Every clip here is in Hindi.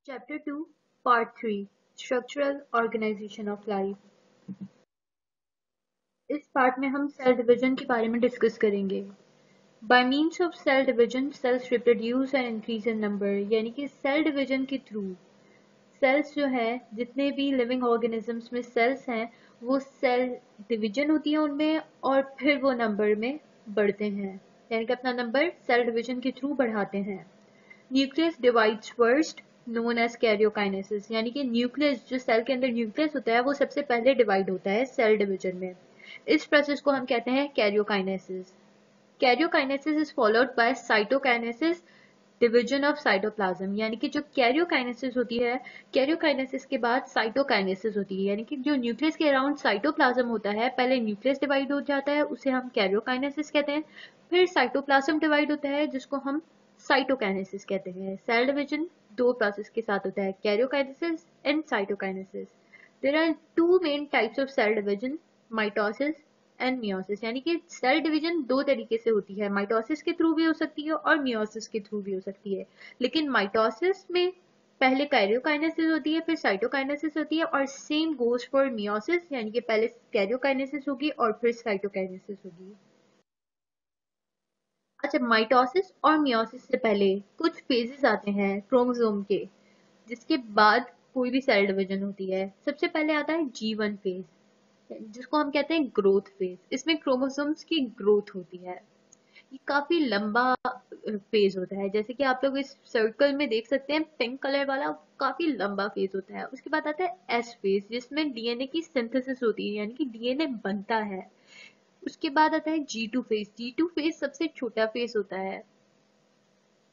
Chapter 2, Part 3, Structural Organization of Life। इस पार्ट में हम सेल डिवीजन के बारे में डिस्कस करेंगे। By means of cell division cells reproduce and increase in number, यानी कि सेल डिवीजन के थ्रू सेल्स जो है, जितने भी लिविंग ऑर्गेनिजम्स में सेल्स हैं, वो सेल डिवीजन होती है उनमें और फिर वो नंबर में बढ़ते हैं, यानी कि अपना नंबर सेल डिवीजन के थ्रू बढ़ाते हैं। Nucleus divides first known as karyokinesis, यानी कि न्यूक्लियस, जो सेल के अंदर न्यूक्लियस होता है, वो सबसे पहले डिवाइड होता है सेल डिवीजन में। इस प्रोसेस को हम कहते हैं karyokinesis. Karyokinesis is followed by cytokinesis, division of cytoplasm, यानी कि जो कैरियोकाइनेसिस होती है, कैरियोकाइनेसिस के बाद साइटोकाइनेसिस होती है, यानी कि जो न्यूक्लियस के अराउंड साइटोप्लाज्म होता है, पहले न्यूक्लियस डिवाइड हो जाता है, उसे हम कैरियोकाइनेसिस कहते हैं। फिर साइटोप्लाज्म डिवाइड होता है, जिसको हम साइटोकाइनेसिस कहते हैं। सेल डिवीजन दो प्रोसेस के साथ होता है, karyokinesis and cytokinesis. There are two main types of cell division, mitosis and meiosis, यानी कि सेल डिवीजन दो तरीके से होती है, माइटोसिस के थ्रू भी हो सकती है और मियोसिस के थ्रू भी हो सकती है। लेकिन माइटोसिस में पहले कैरियोकाइनेसिस होती है, फिर साइटोकाइनेसिस होती है, और सेम गोज फॉर मियोसिस, यानी कि पहले कैरियोकाइनेसिस होगी और फिर साइटोकाइनेसिस होगी। अच्छा, माइटोसिस और मियोसिस से पहले कुछ फेजेस आते हैं क्रोमोसोम के, जिसके बाद कोई भी सेल डिवीजन होती है। सबसे पहले आता है G1 फेज, जिसको हम कहते हैं ग्रोथ फेज। इसमें क्रोमोसोम्स की ग्रोथ होती है। ये काफी लंबा फेज होता है, जैसे कि आप लोग इस सर्कल में देख सकते हैं, पिंक कलर वाला काफी लंबा फेज होता है। उसके बाद आता है एस फेज, जिसमें डीएनए की सिंथेसिस होती है, यानी कि डीएनए बनता है। उसके बाद आता है G2 फेज। G2 फेज सबसे छोटा फेज होता है,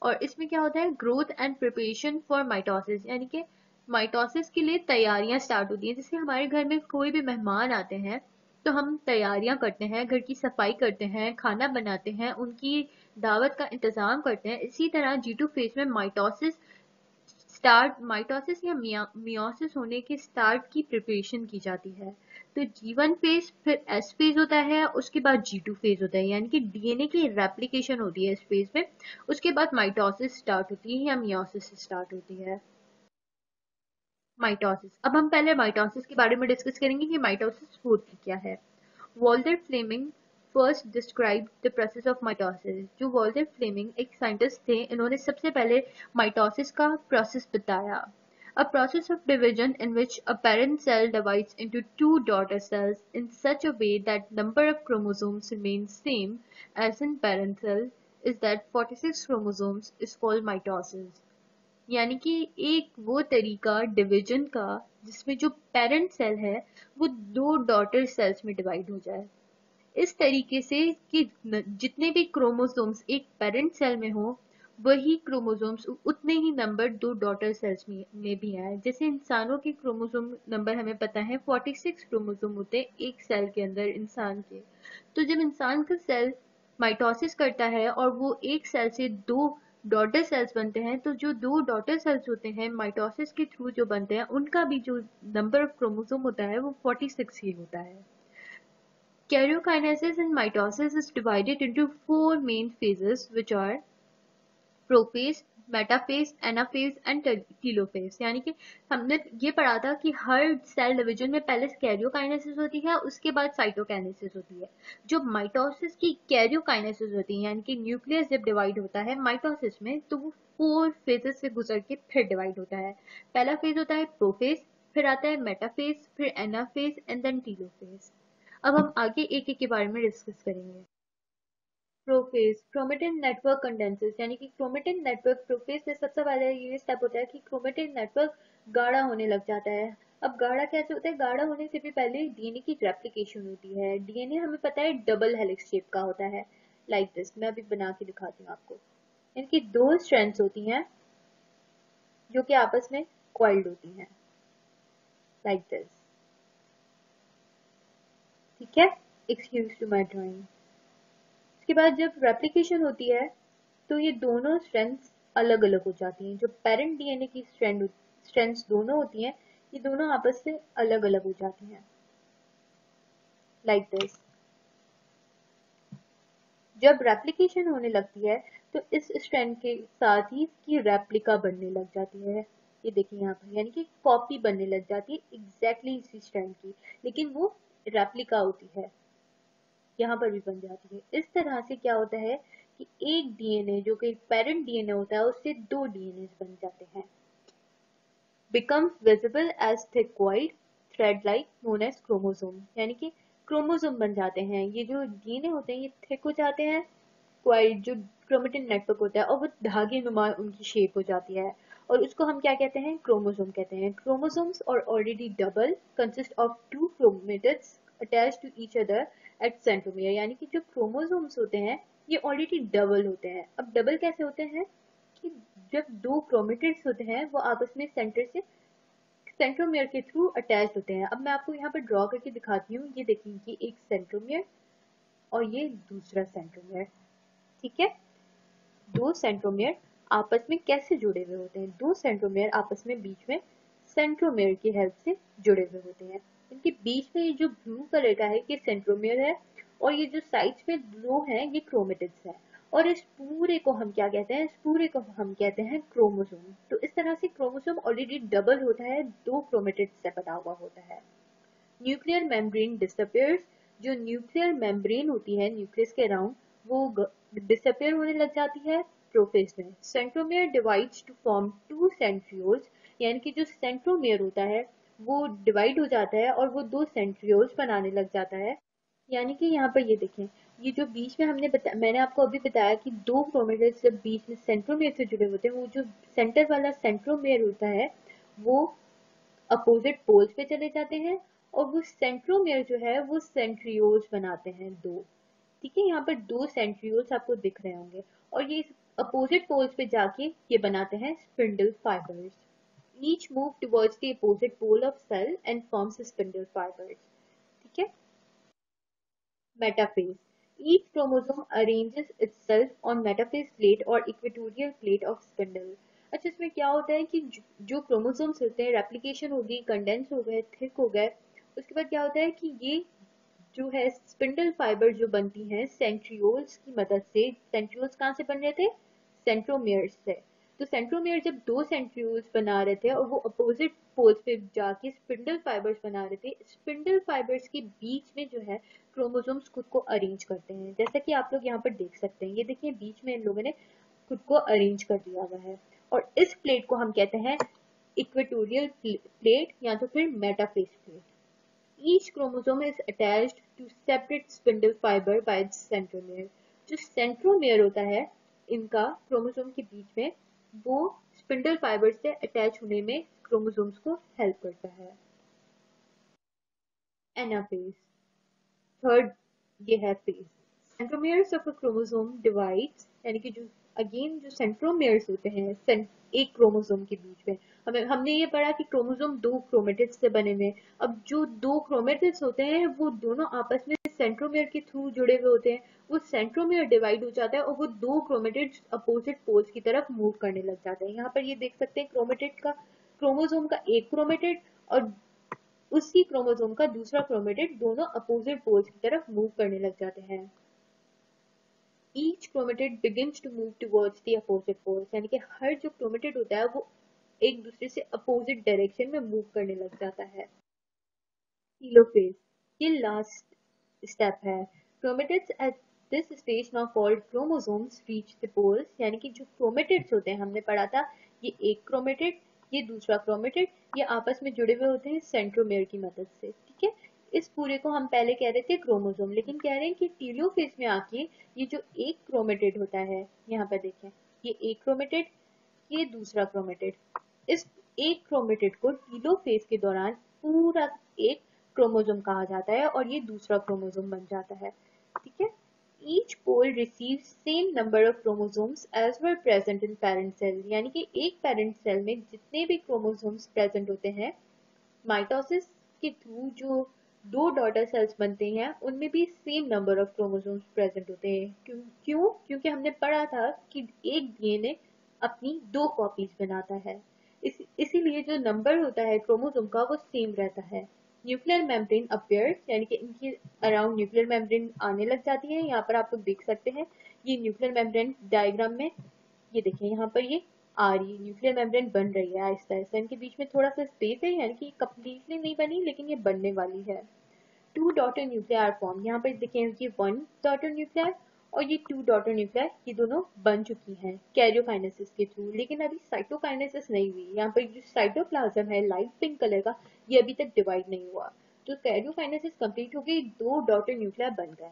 और इसमें क्या होता है, growth and preparation for mitosis, यानी कि माइटोसिस के लिए तैयारियां स्टार्ट होती हैं। जैसे हमारे घर में कोई भी मेहमान आते हैं, तो हम तैयारियां करते हैं, घर की सफाई करते हैं, खाना बनाते हैं, उनकी दावत का इंतजाम करते हैं। इसी तरह G2 फेज में माइटोसिस या मियोसिस होने के स्टार्ट की प्रिपरेशन की जाती है। तो G1 फेज, फिर S फेज होता है, उसके बाद G2 फेज होता है, यानी कि डीएनए की रेप्लिकेशन होती है इस फेज में। उसके बाद माइटोसिस स्टार्ट होती है या मियोसिस स्टार्ट होती है। माइटोसिस, अब हम पहले माइटोसिस के बारे में डिस्कस करेंगे कि माइटोसिस होती क्या है। Walter Flemming first describe the process of mitosis. जो वॉल्टर फ्लेमिंग एक साइंटिस्ट थे, इन्होंने सबसे पहले माइटोसिस का प्रोसेस बताया। A process of division in which a parent cell divides into two daughter cells in such a way that number of chromosomes remains same as in parent cell is that 46 chromosomes is called mitosis। यानी कि एक वो तरीका डिवीजन का जिसमें जो पेरेंट सेल है वो दो डॉटर सेल्स में डिवाइड हो जाए, इस तरीके से कि जितने भी क्रोमोसोम्स एक पेरेंट सेल में हो, वही क्रोमोसोम्स उतने ही नंबर दो डॉटर सेल्स में भी आए। जैसे इंसानों के क्रोमोसोम नंबर हमें पता है 46 क्रोमोसोम होते हैं एक सेल के अंदर इंसान के। तो जब इंसान का सेल माइटोसिस करता है और वो एक सेल से दो डॉटर सेल्स बनते हैं, तो जो दो डॉटर सेल्स होते हैं माइटोसिस के थ्रू जो बनते हैं, उनका भी जो नंबर ऑफ क्रोमोसोम होता है वो 46 ही होता है। Karyokinesis in mitosis is divided into four main phases, which are prophase, metaphase, anaphase and telophase. यानी कि हमने ये पढ़ा था कि हर सेल डिवीजन में पहले कैरियोकाइनेसिस होती है, उसके बाद साइटोकाइनेसिस होती है। जो माइटोसिस की कैरियोकाइनेसिस होती है, यानी कि न्यूक्लियस जब डिवाइड होता है माइटोसिस में, तो वो फोर फेजेस से गुजर के फिर डिवाइड होता है। पहला फेज होता है प्रोफेज, फिर आता है मेटाफेज, फिर एनाफेज एंड देन टीलोफेज। अब हम आगे एक एक के बारे में डिस्कस करेंगे। प्रोफेज, क्रोमेटिन नेटवर्क कंडेंसेस, यानी कि क्रोमेटिन नेटवर्क प्रोफेज में सबसे पहले ये स्टेप होता है कि क्रोमेटिन नेटवर्क गाढ़ा होने लग जाता है। अब गाढ़ा कैसे होता है, गाढ़ा होने से भी पहले डीएनए की रेप्लिकेशन होती है। डीएनए हमें पता है डबल हेलिक्स शेप का होता है, लाइक दिस। मैं अभी बना के दिखाती हूँ आपको। इनकी दो स्ट्रैंड्स होती हैं जो कि आपस में कॉइल्ड होती हैं, लाइक दिस। ठीक है, एक्सक्यूज टू माई ड्राइंग। उसके बाद जब रेप्लिकेशन होती है, तो ये दोनों स्ट्रैंड्स अलग अलग हो जाती हैं। जो पेरेंट डीएनए की स्ट्रैंड्स दोनों होती हैं, ये दोनों आपस से अलग अलग हो जाती हैं, लाइक दिस। जब रेप्लिकेशन होने लगती है, तो इस स्ट्रैंड के साथ ही इसकी रेप्लिका बनने लग जाती है। ये देखिए यहाँ पर, यानी कि कॉपी बनने लग जाती है एग्जैक्टली इसी स्ट्रैंड की, लेकिन वो रेप्लिका होती है, यहाँ पर भी बन जाती है। इस तरह से क्या होता है कि एक डीएनए जो कि पेरेंट डीएनए होता है उससे दो डीएनए बन जाते हैं। becomes visible as thick white thread like known as chromosome, यानी कि क्रोमोसोम बन जाते हैं। ये जो डीएनए होते हैं ये थिक हो जाते हैं, क्वाइट जो क्रोमेटिन नेटवर्क होता है, और वो धागे नुमा उनकी शेप हो जाती है, और उसको हम क्या कहते हैं, क्रोमोसोम कहते हैं। क्रोमोसोम्स और already double consist of two chromatids attach to each other at centromere, यानी कि जो क्रोमोसोम्स होते हैं ये ऑलरेडी डबल होते हैं। अब डबल कैसे होते हैं कि जब दो क्रोमेटिड्स होते हैं वो आपस में सेंटर से सेंट्रोमियर के थ्रू अटैच होते हैं। अब मैं आपको यहाँ पर ड्रॉ करके दिखाती हूँ, ये देखिए कि एक सेंट्रोमियर और ये दूसरा सेंट्रोमियर, ठीक है। दो सेंट्रोमियर आपस में कैसे जुड़े हुए होते हैं, दो सेंट्रोमियर आपस में बीच में सेंट्रोमियर की हेल्प से जुड़े हुए होते हैं। इनके बीच में ये जो ब्लू कलर का है ये सेंट्रोमियर है, और ये जो साइड्स में दो हैं ये क्रोमेटिड्स है, और इस पूरे को हम क्या कहते हैं, इस पूरे को हम कहते हैं क्रोमोसोम। तो इस तरह से क्रोमोसोम ऑलरेडी डबल होता है, दो क्रोमेटिड्स से बना हुआ होता है। न्यूक्लियर मेम्ब्रेन डिसअपियर्स, जो न्यूक्लियर मेम्ब्रेन होती है न्यूक्लियस के अराउंड वो डिसअपियर होने लग जाती है प्रोफेज में। Centromere divides to form two centrioles, यानी कि जो सेंट्रोमियर होता है वो डिवाइड हो जाता है और वो दो सेंट्रियोल्स बनाने लग जाता है। यानी कि यहाँ पर ये देखें, ये जो बीच में मैंने आपको अभी बताया कि दो क्रोमेटिड्स जब बीच में सेंट्रोमियर से जुड़े होते हैं, वो जो सेंटर वाला सेंट्रोमियर होता है वो अपोजिट पोल्स पे चले जाते हैं, और वो सेंट्रोमियर जो है वो सेंट्रियोल्स बनाते हैं दो, ठीक है। यहाँ पर दो सेंट्रियोल्स आपको दिख रहे होंगे, और ये अपोजिट पोल्स पे जाके ये बनाते हैं spindle fibres. Each move towards the opposite pole of cell and forms spindle fibres, ठीक है। Metaphase, each chromosome arranges itself on metaphase plate or equatorial plate of spindle। अच्छा, इसमें क्या होता है कि जो क्रोमोसोम्स होते हैं रेप्लिकेशन हो गई, कंडेंस हो गए, थिक हो गए, उसके बाद क्या होता है कि ये जो है स्पिंडल फाइबर जो बनती हैं सेंट्रियोल्स की मदद से। सेंट्रियोल्स कहाँ से बन रहे थे, सेंट्रोमियर्स से। तो सेंट्रोमियर जब दो सेंट्रियोल्स बना रहे थे और वो अपोजिट पोल्स पे जाके स्पिंडल फाइबर्स बना रहे थे, स्पिंडल फाइबर्स के बीच में जो है क्रोमोसोम्स खुद को अरेंज करते हैं, जैसा कि आप लोग यहाँ पर देख सकते हैं। ये देखिए बीच में इन लोगों ने खुद को अरेंज कर दिया हुआ है, और इस प्लेट को हम कहते हैं इक्वेटोरियल प्लेट या तो फिर metaphase plate. Each chromosome is attached to separate spindle fiber by its centromere। जो सेंट्रोमियर होता है इनका क्रोमोसोम के बीच में, वो स्पिंडल फाइबर से अटैच होने में क्रोमोसोम्स को हेल्प करता है। एनाफेज, थर्ड ये है phase. Centromeres of a chromosome divides, यानी कि जो अगेन जो सेंट्रोमियर्स होते हैं एक क्रोमोसोम के बीच में, हमने ये पढ़ा कि क्रोमोसोम दो क्रोमेटिड्स से बने हुए। अब जो दो क्रोमेटिड्स होते हैं वो दोनों आपस में सेंट्रोमियर के थ्रू जुड़े हुए होते हैं, वो सेंट्रोमियर डिवाइड हो जाता है और वो दो क्रोमेटिड्स अपोजिट पोल्स की तरफ मूव करने लग जाते हैं। यहाँ पर ये देख सकते हैं क्रोमेटिड का, क्रोमोसोम का एक क्रोमेटिड और उसी क्रोमोसोम का दूसरा क्रोमेटिड दोनों अपोजिट पोल्स की तरफ मूव करने लग जाते हैं। Each chromatid begins to move towards the opposite poles, यानी कि हर जो क्रोमेटिड होता है वो एक दूसरे से अपोजिट डायरेक्शन में मूव करने लग जाता है। टेलोफेज, ये लास्ट स्टेप है। Chromatids at this stage now called chromosomes reach the poles, यानी कि जो क्रोमेटिड्स होते हैं हमने पढ़ा था, ये एक क्रोमेटिड ये दूसरा क्रोमेटिड, ये आपस में जुड़े हुए होते हैं सेंट्रोमियर की मदद से, ठीक है। इस पूरे को हम पहले कह रहे थे क्रोमोसोम, लेकिन कह रहे हैं कि टेलोफेज में आके ये जो एक क्रोमेटिड होता है, यहाँ पर देखें ये एक क्रोमेटिड ये दूसरा क्रोमेटिड, इस एक क्रोमेटिड को टेलोफेज के दौरान पूरा एक क्रोमोसोम कहा जाता है और ये दूसरा क्रोमोसोम बन जाता है, ठीक है। Each pole receives same number of chromosomes as were present in parent cell, यानी कि एक पेरेंट सेल में जितने भी क्रोमोसोम्स प्रेजेंट होते हैं, माइटोसिस के थ्रू जो दो डॉटर सेल्स बनते हैं उनमें भी same number of chromosomes present होते हैं। क्यों? क्योंकि हमने पढ़ा था कि एक डीएनए अपनी दो कॉपीज बनाता है, इसीलिए जो नंबर होता है क्रोमोसोम का वो सेम रहता है। न्यूक्लियर मेम्ब्रेन अपीयर्स, यानी कि इनके अराउंड न्यूक्लियर मेम्ब्रेन आने लग जाती है। यहाँ पर आप लोग देख सकते हैं ये न्यूक्लियर मेम्ब्रेन डायग्राम में, ये देखिए यहाँ पर ये आ रही है, न्यूक्लियर मेम्ब्रेन बन रही है आहिस्ता आहिस्ता, इनके बीच में थोड़ा सा स्पेस है, यानी कि कम्प्लीटली नहीं बनी लेकिन ये बनने वाली है। टू डॉटर न्यूक्लियर फॉर्म, यहाँ पर देखें ये वन डॉटर न्यूक्लियर और ये टू डॉटर न्यूक्लियर, ये दोनों बन चुकी हैं कैरियोकाइनेसिस के थ्रू, लेकिन अभी साइटोकाइनेसिस नहीं हुई। यहाँ पर जो साइटोप्लाज्म है लाइट पिंक कलर का, ये अभी तक डिवाइड नहीं हुआ। तो कैरियोकाइनेसिस कंप्लीट हो गई, दो डॉटर न्यूक्लियर बन गए।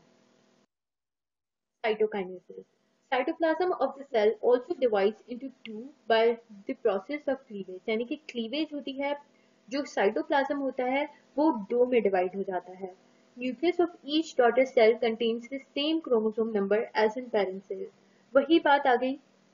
Cytokinesis. Cytoplasm of the cell also divides into two by the process of cleavage. यानी कि cleavage होती है, जो cytoplasm होता है वो दो में divide हो जाता है. Nucleus of each daughter cell contains the same chromosome number as in parent cell. वही बात आ गई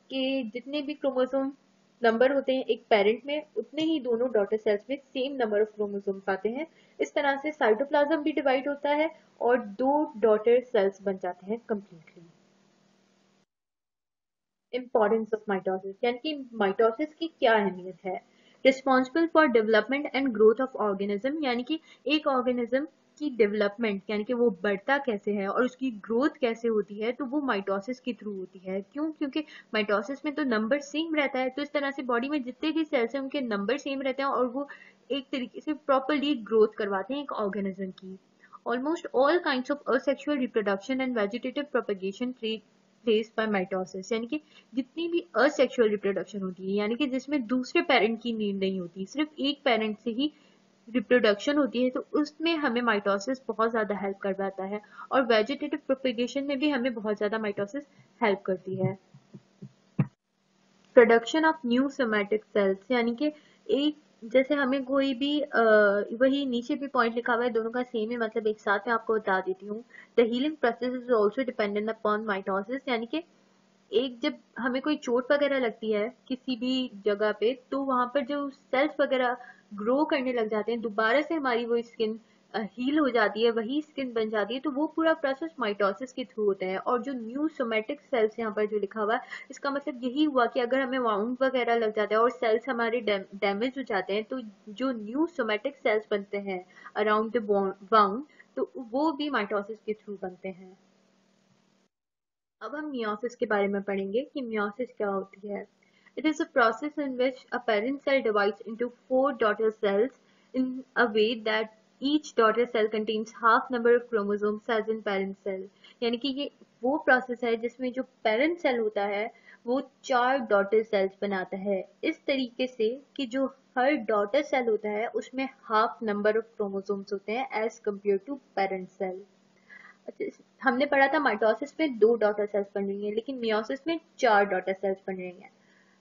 कि जितने भी क्रोमोसोम नंबर होते हैं एक पेरेंट में, उतने ही दोनों डॉटर सेल्स में सेम नंबर ऑफ क्रोमोसोम्स आते हैं। इस तरह से साइटोप्लाज्म भी डिवाइड होता है और दो डॉटर सेल्स बन जाते हैं कंप्लीटली। इंपॉर्टेंस ऑफ माइटोसिस, यानी कि माइटोसिस की क्या अहमियत है। Responsible for development and growth of organism, यानी कि एक ऑर्गेनिज्म की डेवलपमेंट, यानी कि वो बढ़ता कैसे है और उसकी ग्रोथ कैसे होती है, तो वो माइटोसिस के थ्रू होती है। क्यों? क्योंकि माइटोसिस में तो नंबर सेम रहता है, तो इस तरह से बॉडी में जितने भी सेल्स हैं उनके नंबर सेम रहते हैं और वो एक तरीके से प्रॉपरली ग्रोथ करवाते हैं एक ऑर्गेनिज्म की। Almost all kinds of asexual reproduction and vegetative propagation take place by mitosis, यानी कि जितनी भी असेक्सुअल रिप्रोडक्शन होती है, यानी कि जिसमें दूसरे पेरेंट की नीड नहीं होती, सिर्फ एक पेरेंट से ही रिप्रोडक्शन होती है, तो उसमें हमें माइटोसिस बहुत ज़्यादा हेल्प कर पाता है। और वेजिटेटिव प्रोपेगेशन में भी हमें बहुत ज़्यादा माइटोसिस हेल्प करती है। Production of new somatic cells, यानी कि एक जैसे हमें कोई भी वही नीचे भी पॉइंट लिखा हुआ है, दोनों का सेम है, मतलब एक साथ में आपको बता देती हूँ। The healing process is also dependent upon mitosis, यानी कि एक जब हमें कोई चोट वगैरह लगती है किसी भी जगह पे, तो वहां पर जो सेल्स वगैरह ग्रो करने लग जाते हैं, दोबारा से हमारी वो स्किन हील हो जाती है, वही स्किन बन जाती है, तो वो पूरा प्रोसेस माइटोसिस के थ्रू होता है। और जो न्यू सोमैटिक सेल्स यहाँ पर जो लिखा हुआ है, इसका मतलब यही हुआ कि अगर हमें वाउंड वगैरह लग जाता है और सेल्स हमारे डैमेज हो जाते हैं, तो जो न्यू सोमैटिक सेल्स बनते हैं अराउंड द वाउंड, तो वो भी माइटोसिस के थ्रू बनते हैं। अब हम मियोसिस के बारे में पढ़ेंगे कि मियोसिस क्या होती है। It is a process in which a parent cell divides into four daughter cells in a way that each daughter cell contains half number of chromosomes as in parent cell. यानी कि ये वो प्रोसेस है जिसमें जो पेरेंट सेल होता है वो चार डॉटर सेल्स बनाता है, इस तरीके से कि जो हर डॉटर सेल होता है उसमें हाफ नंबर ऑफ क्रोमोसोम्स होते हैं as compare to parent cell. अच्छा, हमने पढ़ा था माइटोसिस में दो डॉटर सेल्स बन रही हैं, लेकिन मियोसिस में चार डॉटर सेल्स बन रही हैं।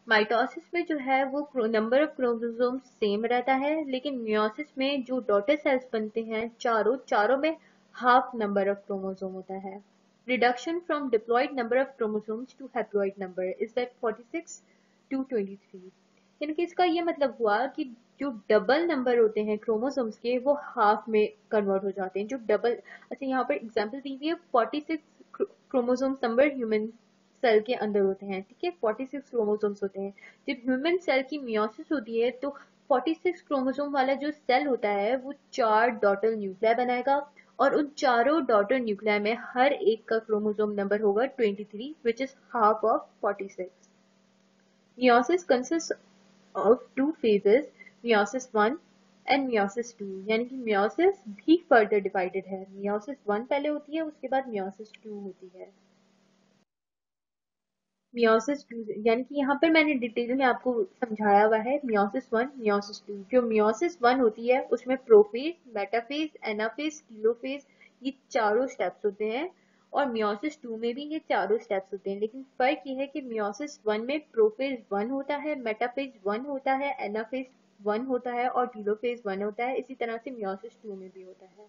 माइटोसिस में जो है वो नंबर ऑफ क्रोमोसोम सेम रहता है, लेकिन मियोसिस में जो डॉटर सेल्स बनते हैं चारों चारों में हाफ नंबर ऑफ क्रोमोसोम होता है। Reduction from diploid number of chromosomes to haploid number is that 46 to 23, यानी कि इसका ये मतलब हुआ कि जो डबल नंबर होते हैं क्रोमोसोम्स के वो हाफ में कन्वर्ट हो जाते हैं। जो डबल, अच्छा यहाँ पर एग्जांपल दी हुई है 46 क्रोमोसोम्स नंबर ह्यूमन सेल के अंदर होते हैं, ठीक है, 46 क्रोमोसोम्स होते हैं। जब ह्यूमन सेल की मियोसिस होती है तो 46 क्रोमोसोम वाला जो सेल होता है वो चार डॉटर न्यूक्लिया बनाएगा और उन चारों डॉटर न्यूक्लिया में हर एक का क्रोमोसोम नंबर होगा 23, which is half of 46। Meiosis consists of two phases, meiosis 1 and meiosis 2, यानी कि meiosis भी further divided है। meiosis 1 पहले होती है, उसके बाद meiosis 2 होती है। meiosis 2 यानी कि यहाँ पर मैंने डिटेल में आपको समझाया हुआ है meiosis 1, meiosis 2। जो meiosis 1 होती है उसमें प्रोफेज, मेटाफेज, एनाफेज, टीलोफेज, ये चारों स्टेप्स होते हैं और meiosis 2 में भी ये चारों स्टेप्स होते हैं, लेकिन फर्क ये है कि meiosis 1 में प्रोफेज 1 होता है, मेटाफेज 1 होता है, एनाफेज 1 होता है और टीलोफेज 1 होता है। इसी तरह से meiosis 2 में भी होता है।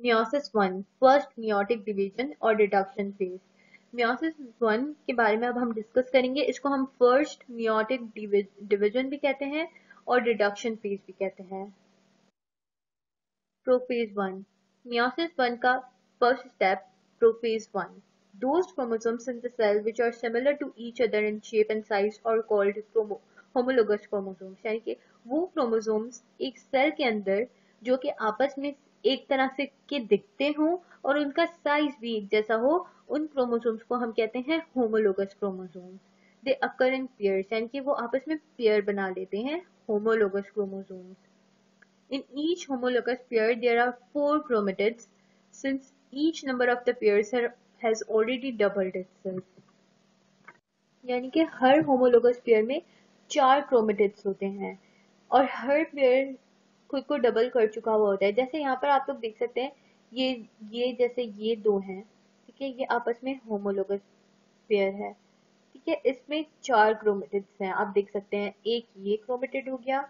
Meiosis 1, फर्स्ट meiotic डिवीजन और रिडक्शन फेज। Meiosis 1 के बारे में अब हम डिस्कस करेंगे, इसको हम फर्स्ट meiotic डिवीजन भी कहते हैं और रिडक्शन फेज भी कहते हैं। प्रोफेज 1, meiosis 1 का first step prophase 1। Those chromosomes in the cell which are similar to each other in shape and size are called homologous chromosomes, यानी कि वो क्रोमोसोम्स एक सेल के अंदर जो कि आपस में एक तरह से के दिखते हों और उनका साइज भी एक जैसा हो, उन क्रोमोसोम्स को हम कहते हैं होमोलोगस क्रोमोसोम्स। दे अकर इन पेयर्स, यानी कि वो आपस में पेयर बना लेते हैं, homologous chromosomes. In each homologous pair, there are 4 chromatids, since each number of the pairs has already doubled itself. यानी कि हर होमोलोगस पेयर में 4 क्रोमेटिड्स होते हैं और हर पेयर खुद को डबल कर चुका हुआ होता है। जैसे यहाँ पर आप लोग देख सकते हैं, ये जैसे ये दो हैं, ठीक है, ये आपस में होमोलोगस पेयर है, ठीक है। इसमें 4 क्रोमेटिड्स हैं, आप देख सकते हैं। एक ये क्रोमेटिड हो गया,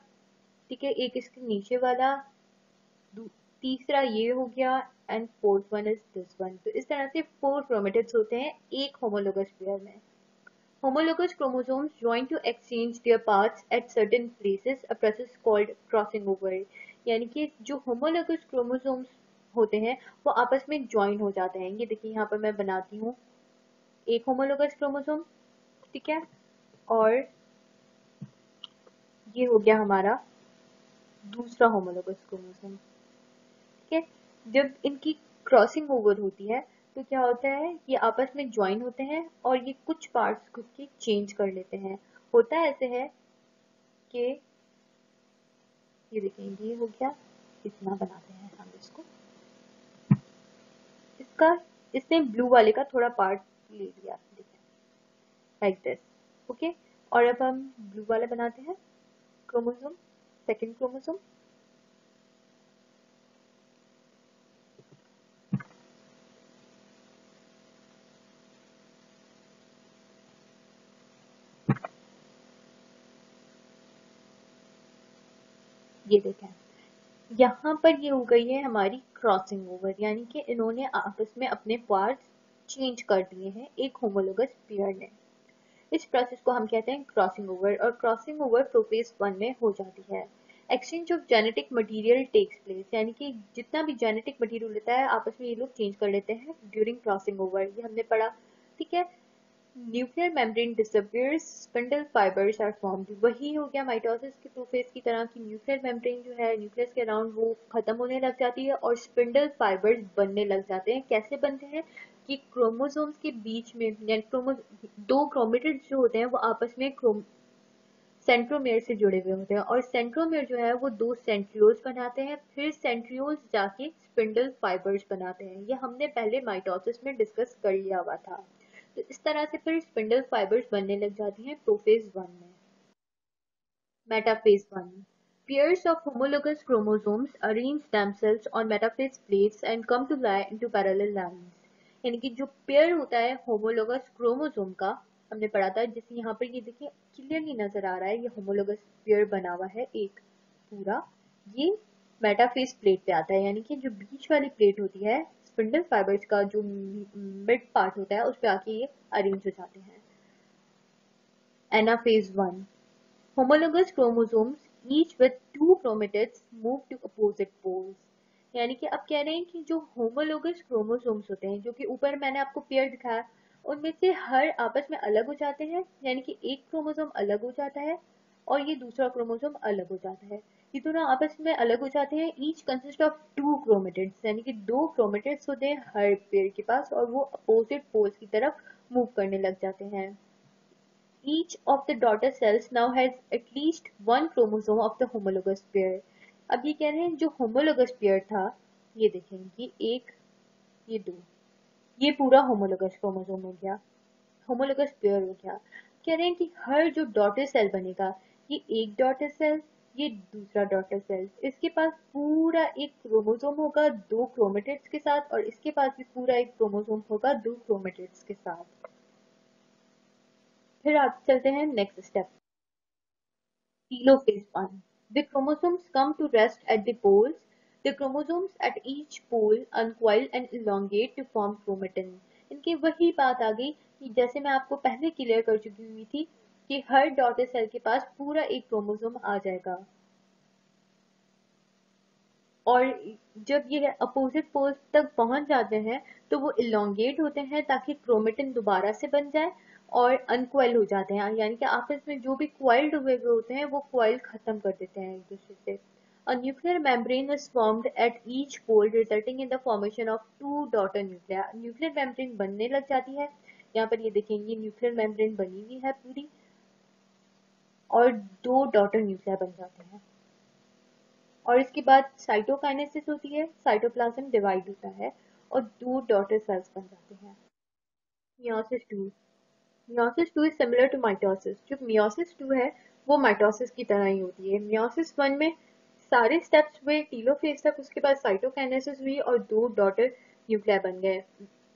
ठीक है, एक इसके नीचे वाला, तीसरा ये हो गया, and fourth one is this one. तो इस तरह से 4 क्रोमेटिड्स होते हैं एक होमोलोगस पेयर में। Homologous chromosomes join to exchange their parts at certain places, a process called crossing over। यानी कि जो homologous chromosomes होते हैं वो आपस में ज्वाइन हो जाते हैं। ये देखिए यहाँ पर मैं बनाती हूँ एक homologous chromosome, ठीक है, और ये हो गया हमारा दूसरा homologous chromosome, ठीक है। जब इनकी क्रॉसिंग ओवर होती है तो क्या होता है, ये आपस में ज्वाइन होते हैं और ये कुछ पार्ट्स खुद के चेंज कर लेते हैं। होता ऐसे है कि ये देखें, ये हो गया, इतना बनाते हैं हम इसको, इसका इसने ब्लू वाले का थोड़ा पार्ट ले लिया, देखें, लाइक दिस, ओके। और अब हम ब्लू वाला बनाते हैं क्रोमोसोम, सेकंड क्रोमोसोम। ये देखें, यहाँ पर ये हो गई है हमारी क्रॉसिंग ओवर, यानी कि इन्होंने आपस में अपने पार्ट्स चेंज कर दिए हैं एक होमोलोगस पेयर ने। इस प्रोसेस को हम कहते हैं क्रॉसिंग ओवर, और क्रॉसिंग ओवर प्रोफेज 1 में हो जाती है। Exchange of genetic material takes place, यानी कि जितना भी जेनेटिक मटेरियल होता है आपस में ये लोग चेंज कर लेते हैं ड्यूरिंग क्रॉसिंग ओवर, ये हमने पढ़ा, ठीक है। Nuclear membrane disappears, spindle fibres are formed. वही हो गया माइटोसिस के प्रोसेस की तरह की, न्यूक्लियर मेम्ब्रेन जो है न्यूक्लियस के अराउंड वो खत्म होने लग जाती है और स्पिंडल फाइबर्स बनने लग जाते हैं। कैसे बनते हैं कि क्रोमोसोम्स के बीच में दो क्रोमेटिड्स जो होते हैं वो आपस में सेंट्रोमेयर से जुड़े हुए होते हैं, और सेंट्रोमेयर जो है वो दो सेंट्रियोल्स बनाते हैं, फिर सेंट्रियोल्स जाके स्पिंडल फाइबर्स बनाते हैं। ये हमने पहले माइटोसिस में डिस्कस कर लिया हुआ था। तो इस तरह से फिर स्पिंडल फाइबर्स बनने लग जाती हैं प्रोफेज 1 में। Metaphase 1, pairs of homologous chromosomes arrange themselves on metaphase plates and come to lie into parallel lines। यानी कि जो पेयर होता है होमोलोगस क्रोमोसोम का, हमने पढ़ा था, जैसे यहाँ पर ये देखिए क्लियरली नजर आ रहा है, ये होमोलोगस पेयर बना हुआ है एक पूरा, ये मेटाफेज प्लेट पे आता है, यानी कि जो बीच वाली प्लेट होती है स्पिंडल फाइबर्स का जो मिड पार्ट होता है उस पे आके ये अरेंज हो जाते हैं। Anaphase 1, homologous chromosomes each with 2 chromatids move to opposite poles। यानी कि अब कह रहे हैं कि जो होमोलोगस क्रोमोसोम्स होते हैं, जो कि ऊपर मैंने आपको पेयर दिखाया, उनमें से हर आपस में अलग हो जाते हैं, यानी कि एक क्रोमोसोम अलग हो जाता है और ये दूसरा क्रोमोसोम अलग हो जाता है। ये दोनों आपस में अलग हो जाते हैं। ईच कंसिस्ट ऑफ 2 क्रोमेटिड्स, यानी कि 2 क्रोमेटिड्स होते हैं हर पेयर के पास और वो अपोजिट पोल्स की तरफ मूव करने लग जाते हैं। Each of the daughter cells now has at least one chromosome of the homologous pair। अब ये कह रहे हैं जो homologous pair था, ये देखें, ये एक, ये दो, ये पूरा homologous chromosome हो गया, homologous pair हो गया। कह रहे हैं कि हर जो daughter cell बनेगा, ये एक daughter cell, ये दूसरा daughter cell, इसके पास पूरा एक क्रोमोसोम होगा दो क्रोमेटिड्स के साथ, और इसके पास भी पूरा एक क्रोमोसोम होगा दो क्रोमेटिड्स के साथ। फिर आप चलते हैं next step, telophase 1। The chromosomes come to rest at the poles. The chromosomes at each pole uncoil and elongate to form chromatin। इनकी वही बात आ गई कि जैसे मैं आपको पहले क्लियर कर चुकी हुई थी कि हर डॉटर सेल के पास पूरा एक क्रोमोसोम आ जाएगा, और जब ये अपोजिट पोल्स तक पहुंच जाते हैं तो वो इलोंगेट होते हैं ताकि क्रोमेटिन दोबारा से बन जाए, और अनक्वाइल हो जाते हैं, यानी कि आपस में जो भी क्वाइल्ड हुए हुए होते हैं वो क्वाइल खत्म कर देते हैं एक दूसरे से। A nuclear membrane is formed at each pole resulting in the formation of two daughter nuclei. Nuclear membrane बनने लग जाती है, यहाँ पर ये देखेंगे न्यूक्लियर मेम्ब्रेन बनी हुई है पूरी और दो डॉटर न्यूक्लिया बन जाते हैं। और इसके बाद साइटोकाइनेसिस होती है, साइटोप्लाज्म डिवाइड होता है और दो डॉटर सेल्स बन जाते हैं। Meiosis two, meiosis two is similar to mitosis. जो मियोसिस टू है वो माइटोसिस की तरह ही होती है। मियोसिस वन में सारे स्टेप्स हुए टीलोफेज तक, उसके बाद साइटोकाइनेसिस हुई और दो डॉटर न्यूक्लिया बन गए,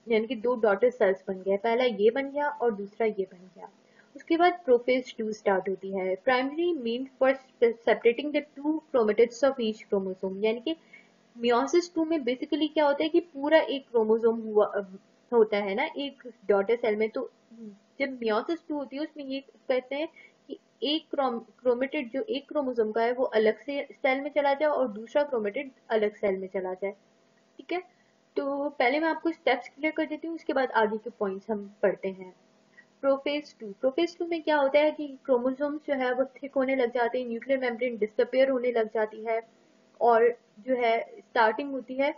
यानी कि दो डॉटर सेल्स बन गए। पहला ये बन गया और दूसरा ये बन गया। उसके बाद प्रोफेज टू स्टार्ट होती है। Primary mean for separating the two chromatids of each chromosome, यानी कि मियोसिस टू में बेसिकली क्या होता है कि पूरा एक क्रोमोसोम हुआ होता है ना एक डॉटर सेल में। तो जब मियोसिस टू होती है उसमें ये कहते हैं कि एक क्रोमेटिड जो एक क्रोमोसोम का है वो अलग से सेल में चला जाए और दूसरा क्रोमेटिड अलग सेल में चला जाए। ठीक है, तो पहले मैं आपको स्टेप्स क्लियर कर देती हूँ, उसके बाद आगे के पॉइंट्स हम पढ़ते हैं। प्रोफेज टू में क्या होता है कि क्रोमोसोम्स जो है वो थिक होने लग जाते हैं, न्यूक्लियर मेम्ब्रेन डिसअपियर होने लग जाती है और जो है स्टार्टिंग होती है।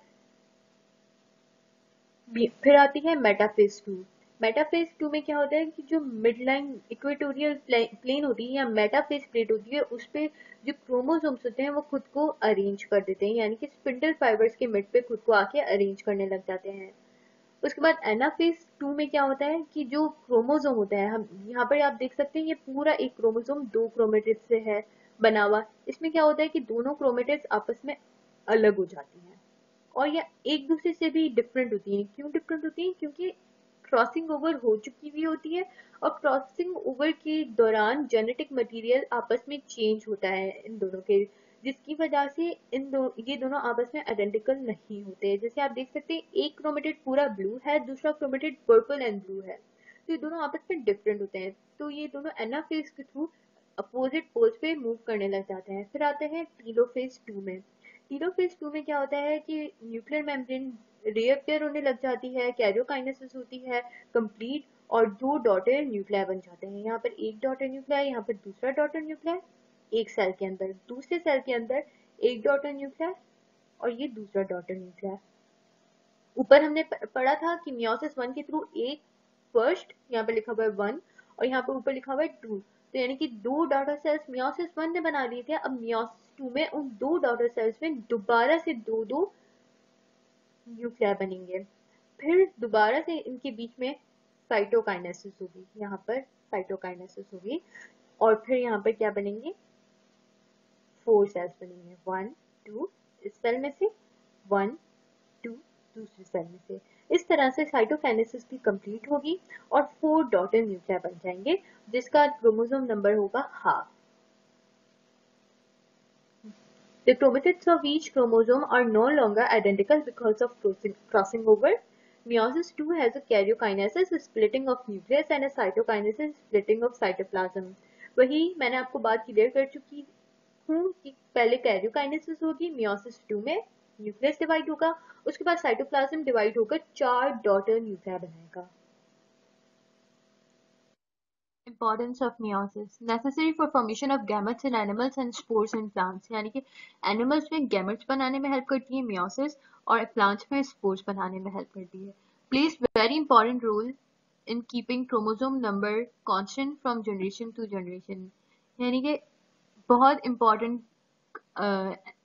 फिर आती है मेटाफेज टू। मेटाफेज टू में क्या होता है कि जो मिड लाइन इक्वेटोरियल प्लेन होती है या मेटाफेज प्लेट होती है उस पे जो क्रोमोसोम्स होते हैं वो खुद को अरेंज कर देते हैं, यानी कि स्पिंडल फाइबर्स के मिड पे खुद को आके अरेंज करने लग जाते हैं। उसके बाद एनाफेज टू में क्या होता है कि जो क्रोमोसोम होता है, हम यहाँ पर आप देख सकते हैं ये पूरा एक क्रोमोसोम दो क्रोमेटिड से है बना हुआ। इसमें क्या होता है कि दोनों क्रोमेटिड्स आपस में अलग हो जाती हैं और ये एक दूसरे से भी डिफरेंट होती हैं। क्यों डिफरेंट होती हैं? क्योंकि क्रॉसिंग ओवर हो चुकी हुई होती है और क्रॉसिंग ओवर के दौरान जेनेटिक मटेरियल आपस में चेंज होता है इन दोनों के, जिसकी वजह से ये दोनों आपस में आइडेंटिकल नहीं होते। जैसे आप देख सकते हैं एक क्रोमेटिड पूरा ब्लू है, दूसरा क्रोमेटिड पर्पल एंड ब्लू है, तो ये दोनों आपस में डिफरेंट होते हैं। तो ये दोनों एनाफेज के थ्रू अपोजिट पोल्स पे मूव करने लग जाते हैं। फिर आते हैं टीलोफेज टू में। टीलोफेज टू में क्या होता है कि न्यूक्लियर मेम्ब्रेन रीअपियर होने लग जाती है, कैरियोकाइनेसिस होती है कंप्लीट और दो डॉटर न्यूक्लिया बन जाते हैं। यहाँ पर एक डॉटर न्यूक्लिया, यहाँ पर दूसरा डॉटर न्यूक्लिया, एक सेल के अंदर, दूसरे सेल के अंदर एक डॉटर न्यूक्लिया और ये दूसरा डॉटर न्यूक्लिया। ऊपर हमने पढ़ा था कि मियोसिस वन के थ्रू एक फर्स्ट, यहाँ पर लिखा हुआ है वन और यहाँ पर ऊपर लिखा हुआ है टू, तो यानी कि दो डॉटर सेल्स मियोसिस वन ने बना लिए थे। अब मियोसिस टू में उन दो डॉटर सेल्स में दोबारा से दो दो न्यूक्लिया बनेंगे। फिर दोबारा से इनके बीच में साइटोकाइनेसिस होगी, यहाँ पर साइटोकाइनेसिस होगी और फिर यहाँ पर क्या बनेंगे, फोर सेल्स बनेंगे, वन टू इस सेल में से, वन टू दूसरे सेल में से। इस तरह से साइटोकाइनेसिस भी कंप्लीट होगी और फोर डॉटर न्यूक्लिया बन जाएंगे जिसका क्रोमोसोम नंबर होगा half. The chromatids of each chromosome are no longer identical because of crossing over. Meiosis II has a karyokinesis, splitting of nucleus, and a cytokinesis, splitting of cytoplasm. वही मैंने आपको बात क्लियर कर चुकी हूँ कि पहले कैरियोकाइनेसिस होगी मियोसिस टू में, न्यूक्लियस डिवाइड होगा, उसके बाद साइटोप्लाज्म डिवाइड होकर चार डॉटर न्यूक्लिया बनाएगा। Importance of meiosis necessary for formation of gametes in animals and spores in plants, यानी कि एनिमल्स में गैमेट्स बनाने में हेल्प करती है meiosis और प्लांट्स में स्पोर्स बनाने में हेल्प करती है। Plays very important role in keeping chromosome number constant from generation to generation, यानी कि बहुत इंपॉर्टेंट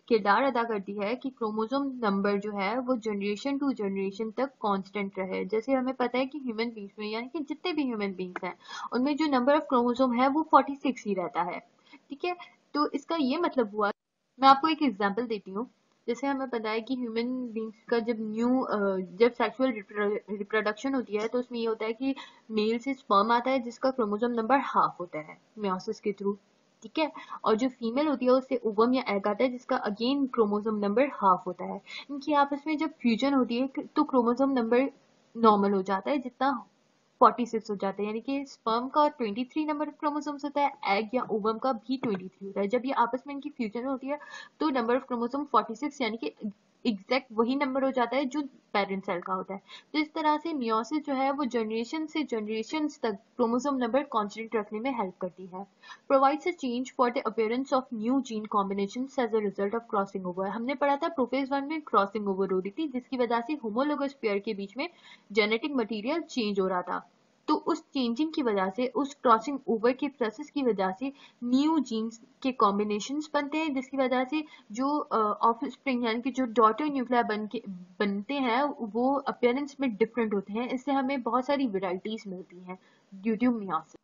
किरदार अदा करती है कि क्रोमोसोम नंबर जो है वो जनरेशन टू जनरेशन तक कांस्टेंट रहे। जैसे हमें पता है कि ह्यूमन बींग्स में, यानी कि जितने भी ह्यूमन बींग्स हैं उनमें जो नंबर ऑफ क्रोमोसोम है वो 46 ही रहता है। ठीक है, तो इसका ये मतलब हुआ, मैं आपको एक एग्जांपल देती हूँ। जैसे हमें पता है कि ह्यूमन बींग्स का जब सेक्सुअल रिप्रोडक्शन होती है तो उसमें ये होता है कि मेल से स्पर्म आता है जिसका क्रोमोसोम नंबर हाफ होता है मियोसिस के थ्रू। ठीक है, और जो फीमेल होती है उससे ओवम या एग आता है जिसका अगेन क्रोमोसोम नंबर हाफ होता है। इनकी आपस में जब फ्यूजन होती है तो क्रोमोसोम नंबर नॉर्मल हो जाता है, जितना 46 हो जाता है, यानी कि स्पर्म का 23 नंबर ऑफ क्रोमोसोम्स होता है, एग या ओवम का भी 23 होता है। जब ये आपस में इनकी फ्यूजन होती है तो नंबर ऑफ क्रोमोसोम 46 यानी कि एग्जैक्ट वही नंबर हो जाता है जो पेरेंट सेल का होता है। तो इस तरह से मियोसिस जो है वो जनरेशन से जनरेशन तक क्रोमोसोम नंबर कांस्टेंट रखने में हेल्प करती है। Provides a change for the appearance of new gene combinations as a result of crossing over. हमने पढ़ा था प्रोफेज 1 में क्रॉसिंग ओवर हो रही थी जिसकी वजह से होमोलोगस पेयर के बीच में जेनेटिक मटेरियल चेंज हो रहा था। तो उस चेंजिंग की वजह से, उस क्रॉसिंग ओवर के प्रोसेस की वजह से न्यू जीन्स के कॉम्बिनेशंस बनते हैं जिसकी वजह से जो ऑफस्प्रिंग यानी कि जो डॉटर न्यूक्लिया बनते हैं वो अपीयरेंस में डिफरेंट होते हैं। इससे हमें बहुत सारी वेराइटीज मिलती हैं ड्यू टू मियोसिस।